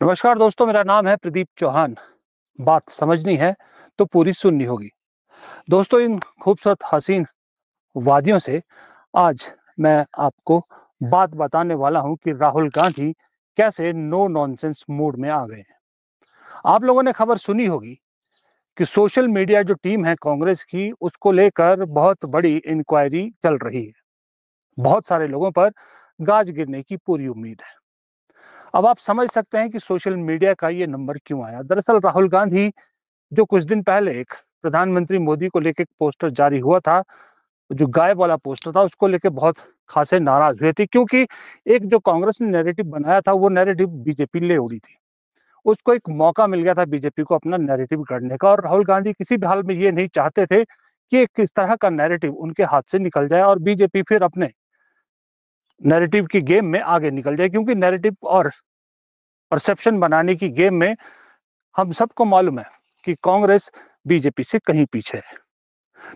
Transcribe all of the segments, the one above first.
नमस्कार दोस्तों, मेरा नाम है प्रदीप चौहान। बात समझनी है तो पूरी सुननी होगी। दोस्तों, इन खूबसूरत हसीन वादियों से आज मैं आपको बात बताने वाला हूं कि राहुल गांधी कैसे नो नॉनसेंस मूड में आ गए हैं। आप लोगों ने खबर सुनी होगी कि सोशल मीडिया जो टीम है कांग्रेस की, उसको लेकर बहुत बड़ी इंक्वायरी चल रही है। बहुत सारे लोगों पर गाज गिरने की पूरी उम्मीद है। अब आप समझ सकते हैं कि सोशल मीडिया का ये नंबर क्यों आया। दरअसल राहुल गांधी जो कुछ दिन पहले एक प्रधानमंत्री मोदी को लेकर एक पोस्टर जारी हुआ था, जो गायब वाला पोस्टर था, उसको लेकर बहुत खासे नाराज हुए थे, क्योंकि एक जो कांग्रेस ने नैरेटिव बनाया था वो नैरेटिव बीजेपी ले उड़ी थी। उसको एक मौका मिल गया था बीजेपी को अपना नैरेटिव गढ़ने का, और राहुल गांधी किसी भी हाल में ये नहीं चाहते थे कि एक किस तरह का नैरेटिव उनके हाथ से निकल जाए और बीजेपी फिर अपने नैरेटिव की गेम में आगे निकल जाए, क्योंकि नैरेटिव और परसेप्शन बनाने की गेम में हम सबको मालूम है कि कांग्रेस बीजेपी से कहीं पीछे है।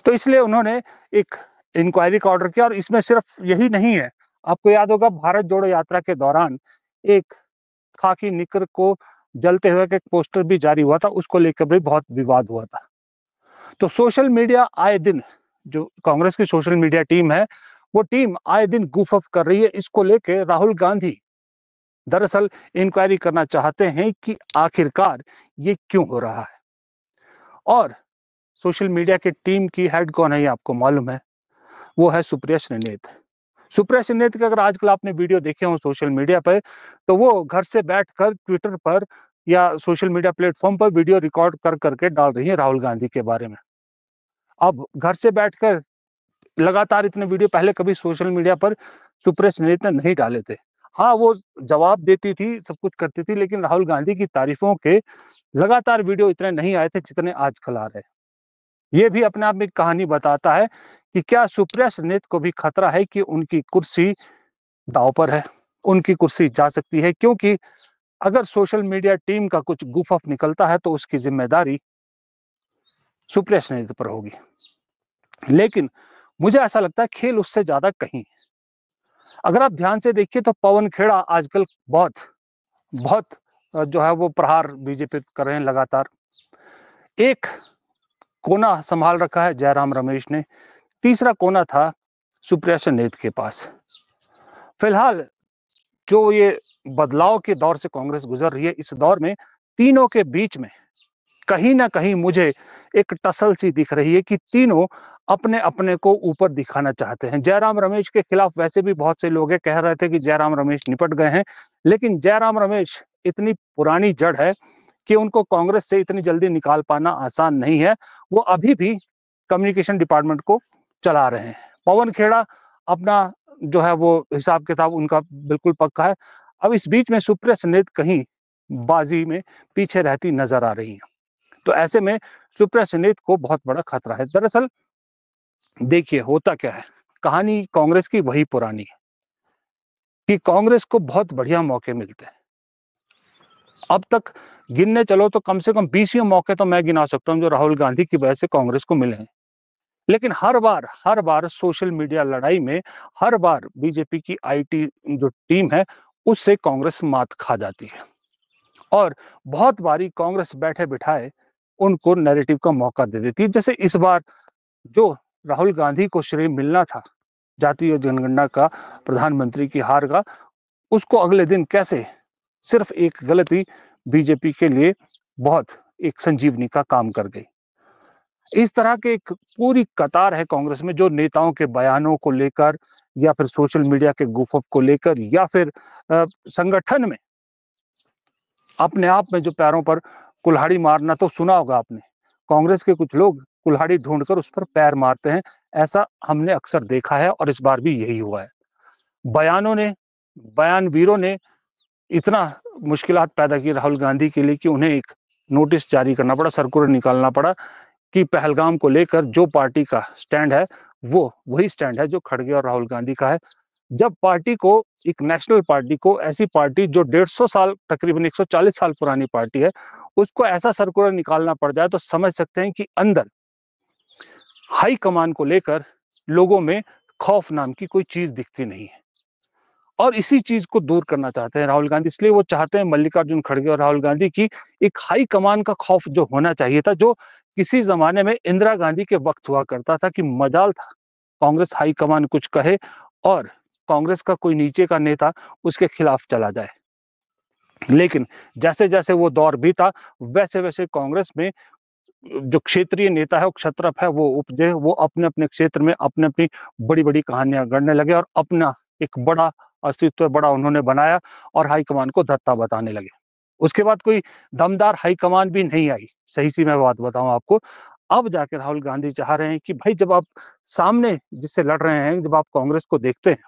तो इसलिए उन्होंने एक इंक्वायरी का ऑर्डर किया, और इसमें सिर्फ यही नहीं है। आपको याद होगा, भारत जोड़ो यात्रा के दौरान एक खाकी निकर को जलते हुए एक पोस्टर भी जारी हुआ था, उसको लेकर भी बहुत विवाद हुआ था। तो सोशल मीडिया आए दिन, जो कांग्रेस की सोशल मीडिया टीम है, वो टीम आए दिन गुफ अप कर रही है। इसको लेकर राहुल गांधी दरअसल इंक्वायरी करना चाहते हैं कि आखिरकार ये क्यों हो रहा है। और सोशल मीडिया की टीम की हेड कौन है ये आपको मालूम है। वो है सुप्रिया श्रीनेत। सुप्रिया श्रीनेत के अगर आजकल आपने वीडियो देखे हो सोशल मीडिया पर, तो वो घर से बैठकर ट्विटर पर या सोशल मीडिया प्लेटफॉर्म पर वीडियो रिकॉर्ड कर करके डाल रही है राहुल गांधी के बारे में। अब घर से बैठकर लगातार इतने वीडियो पहले कभी सोशल मीडिया पर सुप्रिया श्रीनेत ने नहीं डाले थे। हाँ, वो जवाब देती थी, सब कुछ करती थी, लेकिन राहुल गांधी की तारीफों के लगातार वीडियो इतने नहीं आए थे जितने आजकल आ रहे हैं। ये भी अपने आप में एक कहानी बताता है कि क्या सुप्रिया श्रीनेत को भी खतरा है कि उनकी कुर्सी दांव पर है, उनकी कुर्सी जा सकती है, क्योंकि अगर सोशल मीडिया टीम का कुछ गुफ अप निकलता है तो उसकी जिम्मेदारी सुप्रिया श्रीनेत पर होगी। लेकिन मुझे ऐसा लगता है खेल उससे ज्यादा कहीं है। अगर आप ध्यान से देखिए तो पवन खेड़ा आजकल बहुत बहुत जो है वो प्रहार बीजेपी कर रहे हैं लगातार। एक कोना संभाल रखा है जयराम रमेश ने, तीसरा कोना था सुप्रिया श्रीनेत के पास। फिलहाल जो ये बदलाव के दौर से कांग्रेस गुजर रही है, इस दौर में तीनों के बीच में कहीं ना कहीं मुझे एक टसल सी दिख रही है कि तीनों अपने अपने को ऊपर दिखाना चाहते हैं। जयराम रमेश के खिलाफ वैसे भी बहुत से लोग कह रहे थे कि जयराम रमेश निपट गए हैं, लेकिन जयराम रमेश इतनी पुरानी जड़ है कि उनको कांग्रेस से इतनी जल्दी निकाल पाना आसान नहीं है। वो अभी भी कम्युनिकेशन डिपार्टमेंट को चला रहे हैं। पवन खेड़ा अपना जो है वो हिसाब किताब उनका बिल्कुल पक्का है। अब इस बीच में सुप्रिया श्रीनेत कहीं बाजी में पीछे रहती नजर आ रही है। तो ऐसे में सुप्रिया श्रीनेत को बहुत बड़ा खतरा है। दरअसल देखिए होता क्या है, कहानी कांग्रेस की वही पुरानी है कि कांग्रेस को बहुत बढ़िया मौके मिलते हैं। अब तक गिनने चलो तो कम से कम 20 मौके तो मैं गिना सकता हूं जो राहुल गांधी की वजह से कांग्रेस को मिले हैं। लेकिन हर बार सोशल मीडिया लड़ाई में हर बार बीजेपी की आईटी जो टीम है उससे कांग्रेस मात खा जाती है। और बहुत बारी कांग्रेस बैठे बिठाए उनको नैरेटिव का मौका दे देती है। जैसे इस बार जो राहुल गांधी को श्रेय मिलना था जातीय जनगणना का, प्रधानमंत्री की हार का, उसको अगले दिन कैसे सिर्फ एक गलती बीजेपी के लिए बहुत एक संजीवनी का काम कर गई। इस तरह के एक पूरी कतार है कांग्रेस में, जो नेताओं के बयानों को लेकर या फिर सोशल मीडिया के गुफअप को लेकर या फिर संगठन में अपने आप में जो पैरों पर कुल्हाड़ी मारना, तो सुना होगा आपने, कांग्रेस के कुछ लोग कुल्हाड़ी ढूंढकर उस पर पैर मारते हैं। ऐसा हमने अक्सर देखा है और इस बार भी यही हुआ है। बयानों ने, बयानवीरों ने इतना मुश्किलात पैदा की राहुल गांधी के लिए कि उन्हें एक नोटिस जारी करना पड़ा, सर्कुलर निकालना पड़ा कि पहलगाम को लेकर जो पार्टी का स्टैंड है वो वही स्टैंड है जो खड़गे और राहुल गांधी का है। जब पार्टी को, एक नेशनल पार्टी को, ऐसी पार्टी जो 150 साल, तकरीबन 140 साल पुरानी पार्टी है, उसको ऐसा सर्कुलर निकालना पड़ जाए, तो समझ सकते हैं कि अंदर हाई कमान को लेकर लोगों में खौफ नाम की कोई चीज दिखती नहीं है। और इसी चीज को दूर करना चाहते हैं राहुल गांधी। इसलिए वो चाहते हैं मल्लिकार्जुन खड़गे और राहुल गांधी की एक हाई कमान का खौफ जो होना चाहिए था, जो किसी जमाने में इंदिरा गांधी के वक्त हुआ करता था, कि मजाल था कांग्रेस हाई कमान कुछ कहे और कांग्रेस का कोई नीचे का नेता उसके खिलाफ चला जाए। लेकिन जैसे जैसे वो दौर बीता, वैसे वैसे कांग्रेस में जो क्षेत्रीय नेता है, वो क्षत्रप है, वो उपजे, वो अपने अपने क्षेत्र में अपने अपनी बड़ी बड़ी कहानियां गढ़ने लगे और अपना एक बड़ा अस्तित्व बड़ा उन्होंने बनाया और हाईकमान को धत्ता बताने लगे। उसके बाद कोई दमदार हाईकमान भी नहीं आई। सही सी मैं बात बताऊं आपको, अब जाके राहुल गांधी चाह रहे हैं कि भाई जब आप सामने जिससे लड़ रहे हैं, जब आप कांग्रेस को देखते हैं,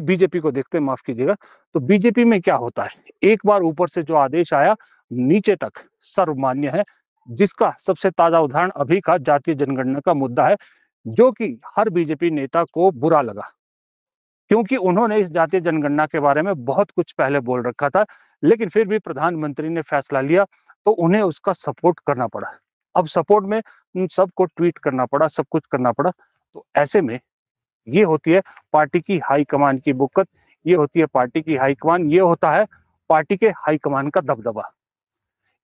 बीजेपी को देखते हैं, माफ कीजिएगा, तो बीजेपी में क्या होता है, एक बार ऊपर से जो आदेश आया नीचे तक सर्वमान्य है। जिसका सबसे ताजा उदाहरण अभी का जातीय जनगणना का मुद्दा है, जो कि हर बीजेपी नेता को बुरा लगा, क्योंकि उन्होंने इस जातीय जनगणना के बारे में बहुत कुछ पहले बोल रखा था, लेकिन फिर भी प्रधानमंत्री ने फैसला लिया तो उन्हें उसका सपोर्ट करना पड़ा। अब सपोर्ट में सबको ट्वीट करना पड़ा, सब कुछ करना पड़ा। तो ऐसे में ये होती है पार्टी की हाईकमान की बुक्कत, ये होती है पार्टी की हाईकमान, ये होता है पार्टी के हाईकमान का दबदबा।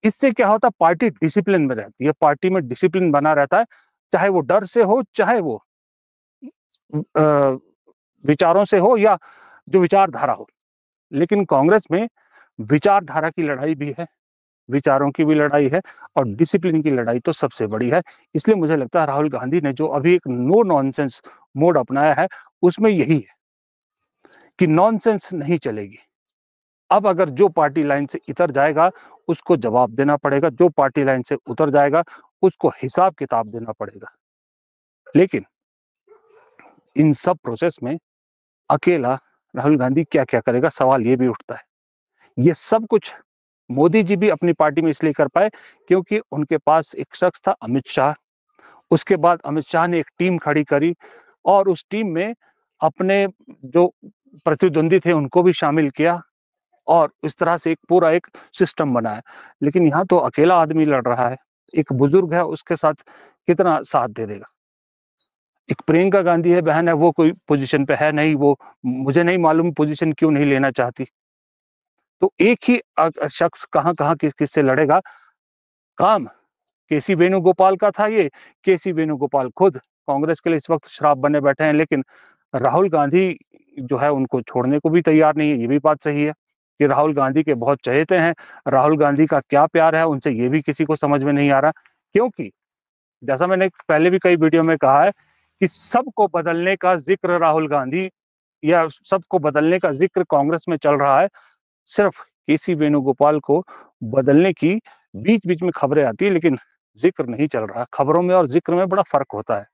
इससे क्या होता है, पार्टी डिसिप्लिन में रहती है, पार्टी में डिसिप्लिन बना रहता है, चाहे वो डर से हो, चाहे वो विचारों से हो, या जो विचारधारा हो। लेकिन कांग्रेस में विचारधारा की लड़ाई भी है, विचारों की भी लड़ाई है, और डिसिप्लिन की लड़ाई तो सबसे बड़ी है। इसलिए मुझे लगता है राहुल गांधी ने जो अभी एक नो नॉनसेंस मोड अपनाया है, उसमें यही है कि नॉनसेंस नहीं चलेगी। अब अगर जो पार्टी लाइन से इतर जाएगा उसको जवाब देना पड़ेगा, जो पार्टी लाइन से उतर जाएगा उसको हिसाब किताब देना पड़ेगा। लेकिन इन सब प्रोसेस में अकेला राहुल गांधी क्या क्या करेगा, सवाल ये भी उठता है। ये सब कुछ मोदी जी भी अपनी पार्टी में इसलिए कर पाए क्योंकि उनके पास एक शख्स था, अमित शाह। उसके बाद अमित शाह ने एक टीम खड़ी करी और उस टीम में अपने जो प्रतिद्वंदी थे उनको भी शामिल किया और इस तरह से एक पूरा एक सिस्टम बनाया। लेकिन यहाँ तो अकेला आदमी लड़ रहा है, एक बुजुर्ग है, उसके साथ कितना साथ दे देगा। एक प्रियंका गांधी है, बहन है, वो कोई पोजीशन पे है नहीं, वो मुझे नहीं मालूम पोजीशन क्यों नहीं लेना चाहती। तो एक ही शख्स कहाँ कहाँ किससे लड़ेगा। काम केसी वेणुगोपाल का था ये, केसी वेणुगोपाल खुद कांग्रेस के लिए इस वक्त श्राप बने बैठे हैं, लेकिन राहुल गांधी जो है उनको छोड़ने को भी तैयार नहीं है। ये भी बात सही है कि राहुल गांधी के बहुत चहेते हैं, राहुल गांधी का क्या प्यार है उनसे, ये भी किसी को समझ में नहीं आ रहा। क्योंकि जैसा मैंने पहले भी कई वीडियो में कहा है कि सबको बदलने का जिक्र राहुल गांधी या सबको बदलने का जिक्र कांग्रेस में चल रहा है, सिर्फ केसी वेणुगोपाल को बदलने की बीच बीच में खबरें आती है, लेकिन जिक्र नहीं चल रहा। खबरों में और जिक्र में बड़ा फर्क होता है।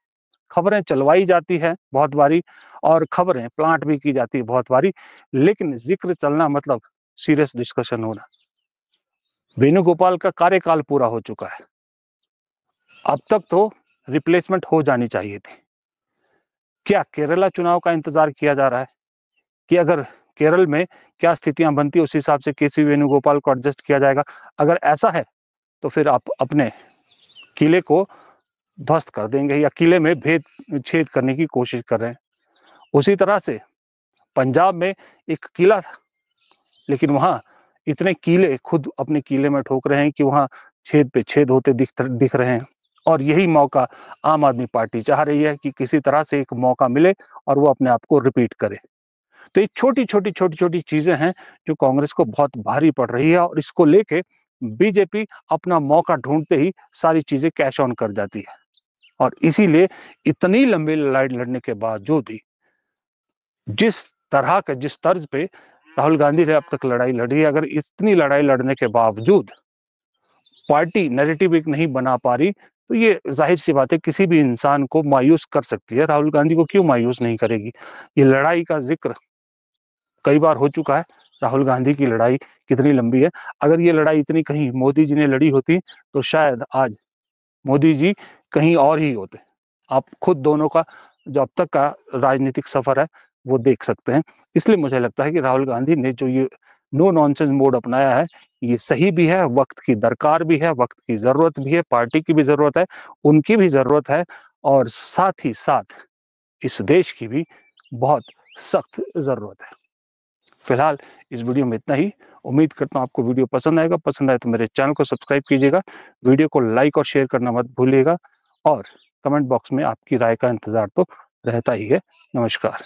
खबरें चलवाई जाती है बहुत बारी और खबरें प्लांट भी की जाती है बहुत बारी, लेकिन जिक्र चलना मतलब सीरियस डिस्कशन होना। वेणुगोपाल का कार्यकाल पूरा हो चुका है, अब तक तो रिप्लेसमेंट हो जानी चाहिए थी। क्या केरला चुनाव का इंतजार किया जा रहा है कि अगर केरल में क्या स्थितियां बनती उस हिसाब से केसी वेणुगोपाल को एडजस्ट किया जाएगा? अगर ऐसा है तो फिर आप अपने किले को ध्वस्त कर देंगे या किले में भेद छेद करने की कोशिश कर रहे हैं। उसी तरह से पंजाब में एक किला था, लेकिन वहां इतने किले खुद अपने किले में ठोक रहे हैं कि वहां छेद पे छेद होते दिख रहे हैं। और यही मौका आम आदमी पार्टी चाह रही है कि किसी तरह से एक मौका मिले और वो अपने आप को रिपीट करे। तो ये छोटी छोटी चीजें हैं जो कांग्रेस को बहुत भारी पड़ रही है, और इसको लेके बीजेपी अपना मौका ढूंढते ही सारी चीजें कैश ऑन कर जाती है। और इसीलिए इतनी लंबी लड़ाई लड़ने के बावजूद भी जिस तरह का जिस तर्ज पे राहुल गांधी ने अब तक लड़ाई लड़ी है, अगर इतनी लड़ाई लड़ने के बावजूद पार्टी नैरेटिव एक नहीं बना पा रही, तो ये जाहिर सी बात है किसी भी इंसान को मायूस कर सकती है। राहुल गांधी को क्यों मायूस नहीं करेगी? ये लड़ाई का जिक्र कई बार हो चुका है। राहुल गांधी की लड़ाई कितनी लंबी है। अगर ये लड़ाई इतनी कहीं मोदी जी ने लड़ी होती तो शायद आज मोदी जी कहीं और ही होते। आप खुद दोनों का जो अब तक का राजनीतिक सफर है वो देख सकते हैं। इसलिए मुझे लगता है कि राहुल गांधी ने जो ये नो नॉनसेंस मोड अपनाया है, ये सही भी है, वक्त की दरकार भी है, वक्त की जरूरत भी है, पार्टी की भी जरूरत है, उनकी भी जरूरत है, और साथ ही साथ इस देश की भी बहुत सख्त ज़रूरत है। फिलहाल इस वीडियो में इतना ही। उम्मीद करता हूँ आपको वीडियो पसंद आएगा। पसंद आए तो मेरे चैनल को सब्सक्राइब कीजिएगा, वीडियो को लाइक और शेयर करना मत भूलिएगा और कमेंट बॉक्स में आपकी राय का इंतज़ार तो रहता ही है। नमस्कार।